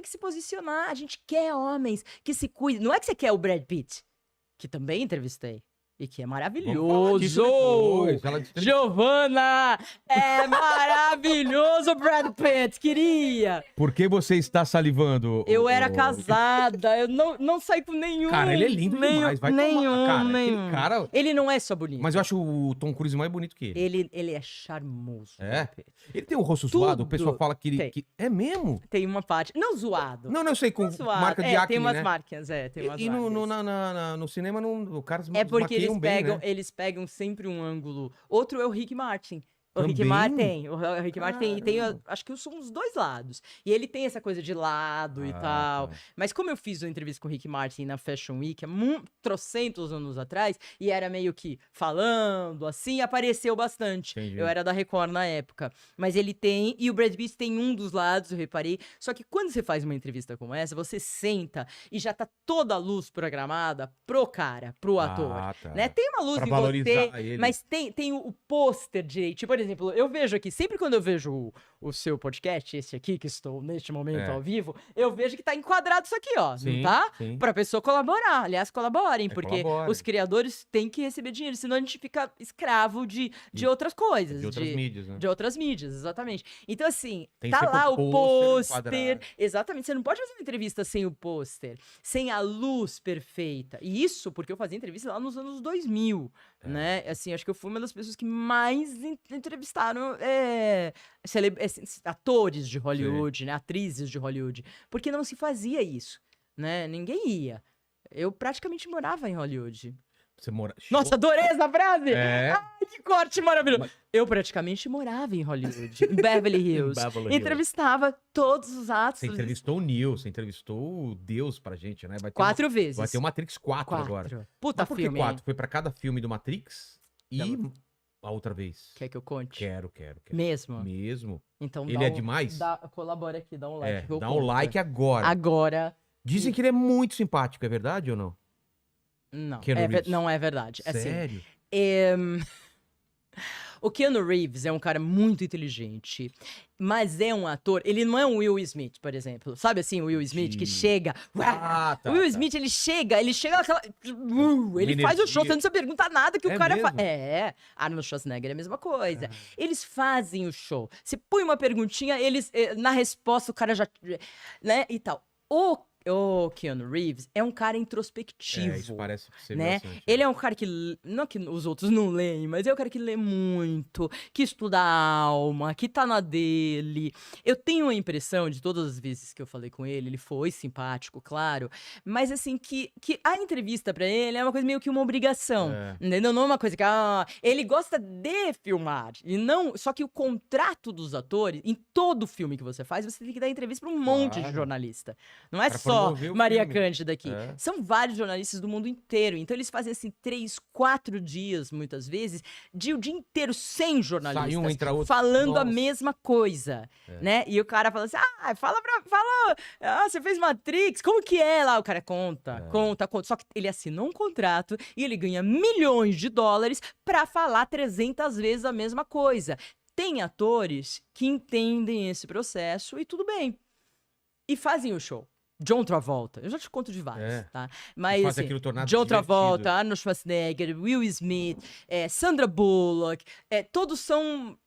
que se posicionar. A gente quer homens que se cuidem. Não é que você quer o Brad Pitt, que também entrevistei. E que é Vamos falar maravilhoso. disso depois. Ela disse- Giovana, é maravilhoso o Brad Pitt, queria. Por que você está salivando? Eu era casada, eu não saí com nenhum. Cara, ele é lindo demais. Vai tomar. Cara, nenhum. aquele cara... Ele não é só bonito. Mas eu acho o Tom Cruise mais bonito que ele. Ele é charmoso. É? Brad Pitt. Ele tem um rosto Tudo zoado, o pessoal fala que ele... tem. que- É mesmo? Tem uma parte. Não zoado. Não, eu sei, com Não zoado. marca de É, acne, tem umas né? marcas, tem umas E marcas. no cinema, o cara É porque maquiam bem, né? eles pegam sempre um ângulo. Outro é o Rick Martin. O Rick Também? Martin, o Rick Martin tem, Caramba. acho que são os dois lados. E ele tem essa coisa de lado e tal. Tá. Mas como eu fiz uma entrevista com o Rick Martin na Fashion Week há trocentos anos atrás, e era meio que falando assim, apareceu bastante. Entendi. Eu era da Record na época. Mas ele tem, e o Brad Pitt tem um dos lados, eu reparei. Só que quando você faz uma entrevista como essa, você senta e já tá toda a luz programada pro cara, pro ator. Tá. Né? Tem uma luz Pra em valorizar você, ele. mas tem o pôster direito. Por exemplo, eu vejo aqui, sempre quando eu vejo o seu podcast, esse aqui, que estou neste momento ao vivo, eu vejo que tá enquadrado isso aqui, ó. Sim, não tá? sim. Pra pessoa colaborar. Aliás, colaborem, porque colaborem. os criadores têm que receber dinheiro, senão a gente fica escravo de outras coisas. De outras mídias, né? De outras mídias, exatamente. Então, assim, Tem tá sempre lá o o pôster pôster. enquadrado. Exatamente. Você não pode fazer uma entrevista sem o pôster, sem a luz perfeita. E isso porque eu fazia entrevista lá nos anos 2000, né? Assim, acho que eu fui uma das pessoas que mais entrevistaram atores de Hollywood, né? Atrizes de Hollywood. Porque não se fazia isso, né? Ninguém ia. Eu praticamente morava em Hollywood. Você mora... Nossa, adorei essa frase! É. Ai, que corte maravilhoso! Eu praticamente morava em Hollywood, em Beverly Hills. Beverly Hills. Entrevistava todos os Você astros. entrevistou o Neo, você entrevistou o Deus pra gente, né? Vai ter 4 vezes. Vai ter o Matrix 4 agora. 4. Puta Mas por que filme. 4? Foi pra cada filme do Matrix e a outra vez. Quer que eu conte? Quero. Mesmo? Mesmo. Então Ele é demais? Colabora aqui, dá um like. que eu Dá um conto. like agora. Agora. Dizem que ele é muito simpático, é verdade ou não? Não, Keanu Reeves. não é verdade. Assim, Sério? o Keanu Reeves é um cara muito inteligente, mas é um ator. Ele não é um Will Smith, por exemplo. Sabe assim, o Will Smith que chega. Ah, tá, o Will tá. Smith, ele chega naquela. Ele faz o show, você não precisa perguntar nada que É o cara faz. mesmo? Arnold Schwarzenegger é a mesma coisa. Eles fazem o show. Você põe uma perguntinha, eles. Na resposta, o cara já. Né? E tal. O Keanu Reeves é um cara introspectivo. Isso parece ser Né? bastante. Ele é um cara que, não que os outros não leem, mas é um cara que lê muito, que estuda a alma, que tá na dele. Eu tenho a impressão, de todas as vezes que eu falei com ele foi simpático, claro, mas assim, que a entrevista pra ele é uma coisa meio que uma obrigação, entendeu? Não é uma coisa que, ele gosta de filmar, e não, só que o contrato dos atores, em todo filme que você faz, você tem que dar entrevista pra um monte de jornalista. Não é Pra só promover o Maria filme. Cândida aqui. São vários jornalistas do mundo inteiro. Então eles fazem assim 3, 4 dias, muitas vezes, o dia inteiro sem jornalistas. Sai um, entra outro. Falando a Nossa. mesma coisa, né? E o cara fala assim, você fez Matrix, como que é lá? O cara conta. Só que ele assinou um contrato e ele ganha milhões de dólares pra falar 300 vezes a mesma coisa. Tem atores que entendem esse processo e tudo bem. E fazem o show. John Travolta, eu já te conto de vários, tá? Mas faz assim, aquilo tornado John divertido. Travolta, Arnold Schwarzenegger, Will Smith, Sandra Bullock, todos são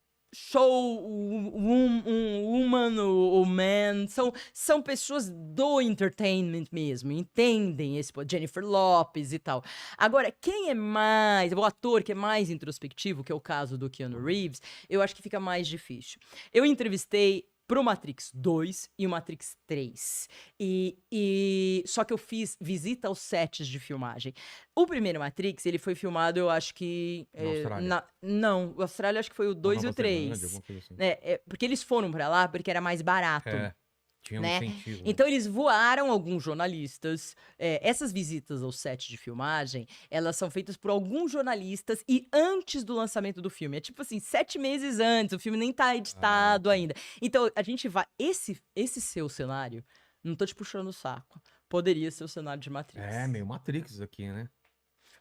woman ou man, são pessoas do entertainment mesmo, entendem Jennifer Lopez e tal. Agora, quem é mais, o ator que é mais introspectivo, que é o caso do Keanu Reeves, eu acho que fica mais difícil. Eu entrevistei pro Matrix 2 e o Matrix 3. Só que eu fiz visita aos sets de filmagem. O primeiro Matrix, ele foi filmado, eu acho que... Na Austrália? Não, o Austrália acho que foi o 2 e o 3. Alguma coisa assim. Porque eles foram pra lá porque era mais barato. Tinha um Né? incentivo. Então eles voaram alguns jornalistas. Essas visitas ao set de filmagem, elas são feitas por alguns jornalistas e antes do lançamento do filme. É tipo assim, 7 meses antes, o filme nem tá editado ainda. Então a gente vai... Esse seu cenário, não tô te puxando o saco, poderia ser o cenário de Matrix. Meio Matrix aqui, né?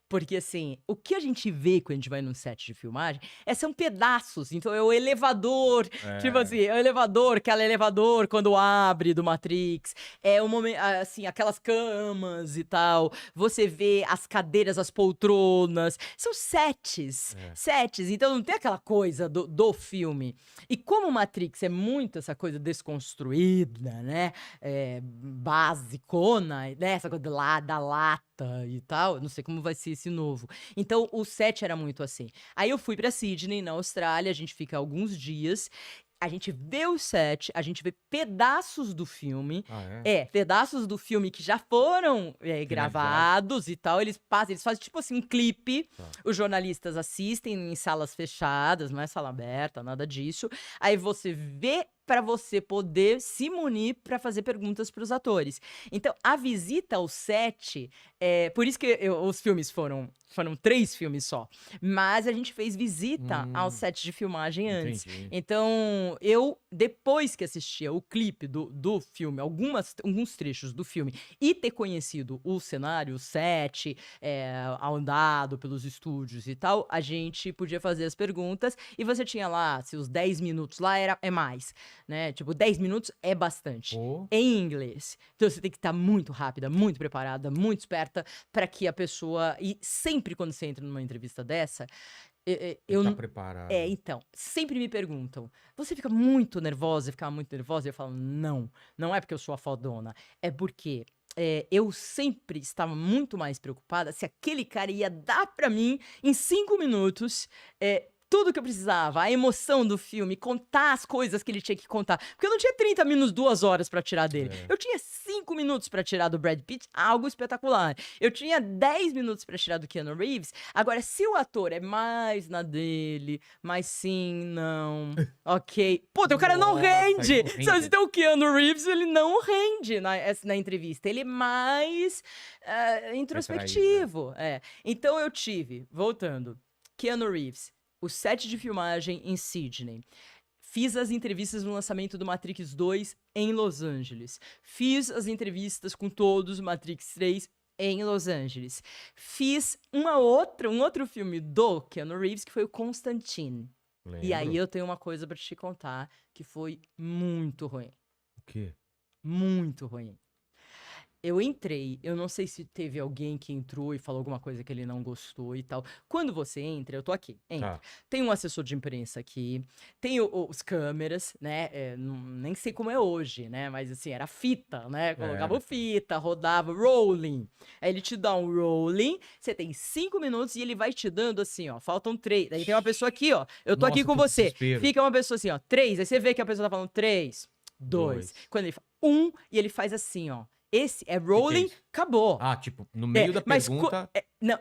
Porque, assim, o que a gente vê quando a gente vai num set de filmagem são pedaços. Então, é o elevador, tipo assim, é o elevador, aquele elevador quando abre do Matrix. É o momento, assim, aquelas camas e tal. Você vê as cadeiras, as poltronas. São sets. Sets. Então, não tem aquela coisa do filme. E como o Matrix é muito essa coisa desconstruída, né? Basicona, né? Essa coisa da lata e tal. Não sei como vai ser esse novo. Então, o set era muito assim. Aí eu fui pra Sydney, na Austrália, a gente fica alguns dias, a gente vê o set, a gente vê pedaços do filme. Pedaços do filme que já foram gravados e tal. Eles fazem tipo assim um clipe. Os jornalistas assistem em salas fechadas, não é sala aberta, nada disso. Aí você vê para você poder se munir para fazer perguntas para os atores. Então, a visita ao set, por isso que os filmes foram 3 filmes só, mas a gente fez visita ao set de filmagem antes. Então, eu, depois que assistia o clipe do filme, alguns trechos do filme, e ter conhecido o cenário, o set, andado pelos estúdios e tal, a gente podia fazer as perguntas, e você tinha lá, se os 10 minutos lá é mais, né? Tipo, 10 minutos é bastante. Em inglês. Então você tem que estar muito rápida, muito preparada, muito esperta para que a pessoa... E sempre quando você entra numa entrevista dessa, eu Tá não... preparado. Então, sempre me perguntam, você fica muito nervosa? Eu ficava muito nervosa e eu falo, não é porque eu sou a fodona, é porque... eu sempre estava muito mais preocupada se aquele cara ia dar pra mim, em 5 minutos, tudo que eu precisava, a emoção do filme, contar as coisas que ele tinha que contar. Porque eu não tinha 30 minutos, 2 horas pra tirar dele. Eu tinha 5 minutos pra tirar do Brad Pitt, algo espetacular. Eu tinha 10 minutos pra tirar do Keanu Reeves. Agora, se o ator é mais na dele, mais sim, não, ok. Puta, o cara não rende! Então o Keanu Reeves, ele não rende na entrevista. Ele é mais introspectivo. Então eu tive, voltando, Keanu Reeves, o set de filmagem em Sydney. Fiz as entrevistas no lançamento do Matrix 2 em Los Angeles. Fiz as entrevistas com todos, Matrix 3 em Los Angeles. Fiz um outro filme do Keanu Reeves, que foi o Constantine. E aí eu tenho uma coisa pra te contar, que foi muito ruim. O quê? Muito ruim. Eu entrei, eu não sei se teve alguém que entrou e falou alguma coisa que ele não gostou e tal. Quando você entra, eu tô aqui, entra. Tem um assessor de imprensa aqui, tem os câmeras, né? Nem sei como é hoje, né? Mas assim, era fita, né? Colocava fita, rodava, rolling. Aí ele te dá um rolling, você tem 5 minutos e ele vai te dando assim, ó, faltam 3. Aí tem uma pessoa aqui, ó, eu tô aqui com você. Desespero. Fica uma pessoa assim, ó, 3. Aí você vê que a pessoa tá falando 3, 2. Quando ele fala 1, e ele faz assim, ó. Esse é rolling, acabou. Tipo, no meio da pergunta... Né,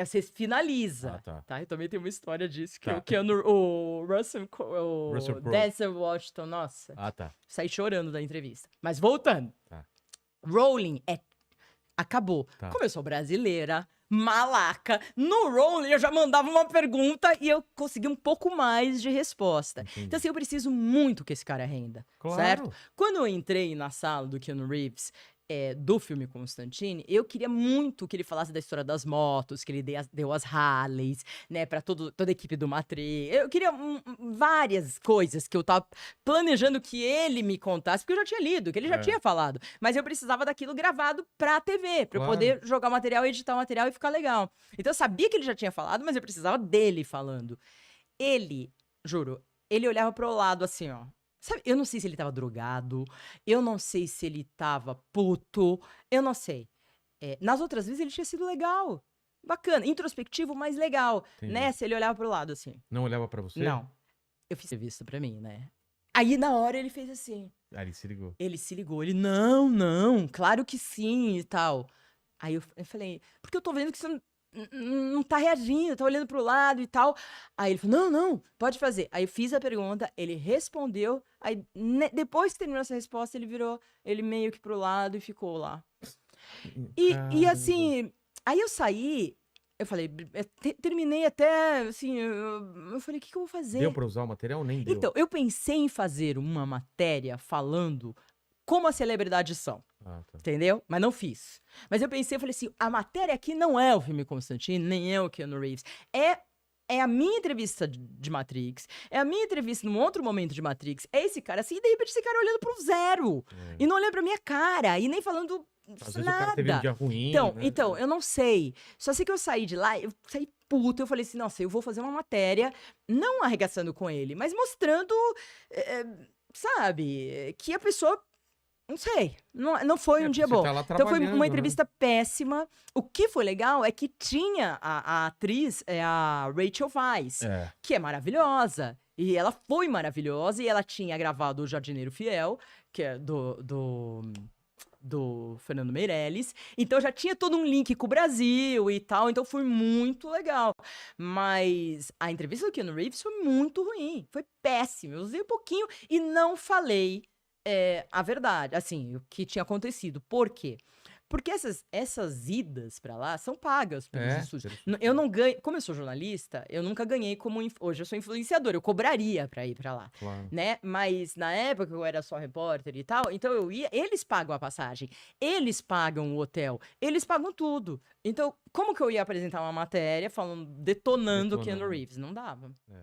você finaliza. Tá? Eu também tenho uma história disso, que o Russell Crowe, Denzel Washington, nossa. Saí chorando da entrevista. Mas voltando. Rolling acabou. Como eu sou brasileira, malaca, no rolling eu já mandava uma pergunta e eu consegui um pouco mais de resposta. Então assim, eu preciso muito que esse cara renda, certo? Quando eu entrei na sala do Keanu Reeves, do filme Constantine, eu queria muito que ele falasse da história das motos, que ele deu as Harleys, né, pra toda a equipe do Matrix. Eu queria várias coisas que eu tava planejando que ele me contasse, porque eu já tinha lido, que ele já tinha falado. Mas eu precisava daquilo gravado pra TV, pra eu poder jogar o material, editar o material e ficar legal. Então eu sabia que ele já tinha falado, mas eu precisava dele falando. Ele, juro, ele olhava pro lado assim, ó. Sabe, eu não sei se ele tava drogado, eu não sei se ele tava puto, eu não sei. Nas outras vezes ele tinha sido legal, bacana, introspectivo, mas legal. Nessa ele olhava pro lado assim. Não olhava pra você? Não. Eu fiz entrevista pra mim, né? Aí na hora ele fez assim. Ele se ligou. Ele se ligou, não, claro que sim e tal. Aí eu falei, porque eu tô vendo que você não tá reagindo, tá olhando pro lado e tal. Aí ele falou, não, pode fazer. Aí eu fiz a pergunta, ele respondeu, aí depois que terminou essa resposta, ele meio que pro lado e ficou lá. E assim, aí eu saí, eu falei, terminei até, assim, eu falei, o que eu vou fazer? Deu pra usar o material? Nem deu. Então, eu pensei em fazer uma matéria falando como as celebridades são. Ah, tá. Entendeu? Mas não fiz. Mas eu pensei, eu falei assim, a matéria aqui não é o filme Constantine, nem é o Keanu Reeves. É a minha entrevista de Matrix, é a minha entrevista num outro momento de Matrix, é esse cara assim, e de repente esse cara olhando pro zero, e não olhando pra minha cara, e nem falando Às vezes o cara teve um nada. dia ruim, né? Então, eu não sei. Só sei que eu saí de lá, eu saí puta, eu falei assim, nossa, eu vou fazer uma matéria, não arregaçando com ele, mas mostrando, sabe, que a pessoa, não sei, não foi um porque dia você bom. tá lá Então foi trabalhando, uma né? entrevista péssima. O que foi legal é que tinha a atriz, a Rachel Weisz, É. que é maravilhosa. E ela foi maravilhosa, e ela tinha gravado O Jardineiro Fiel, que é do Fernando Meirelles. Então já tinha todo um link com o Brasil e tal, então foi muito legal. Mas a entrevista do Keanu Reeves foi muito ruim, foi péssima. Eu usei um pouquinho e não falei a verdade, assim, o que tinha acontecido. Por quê? Porque essas idas pra lá são pagas pelos estúdios. Eu não ganho, como eu sou jornalista, eu nunca ganhei como hoje eu sou influenciador, eu cobraria pra ir pra lá, Claro. né? Mas na época eu era só repórter e tal, então eu ia, eles pagam a passagem, eles pagam o hotel, eles pagam tudo. Então, como que eu ia apresentar uma matéria falando, detonando o Keanu Reeves? Não dava. É.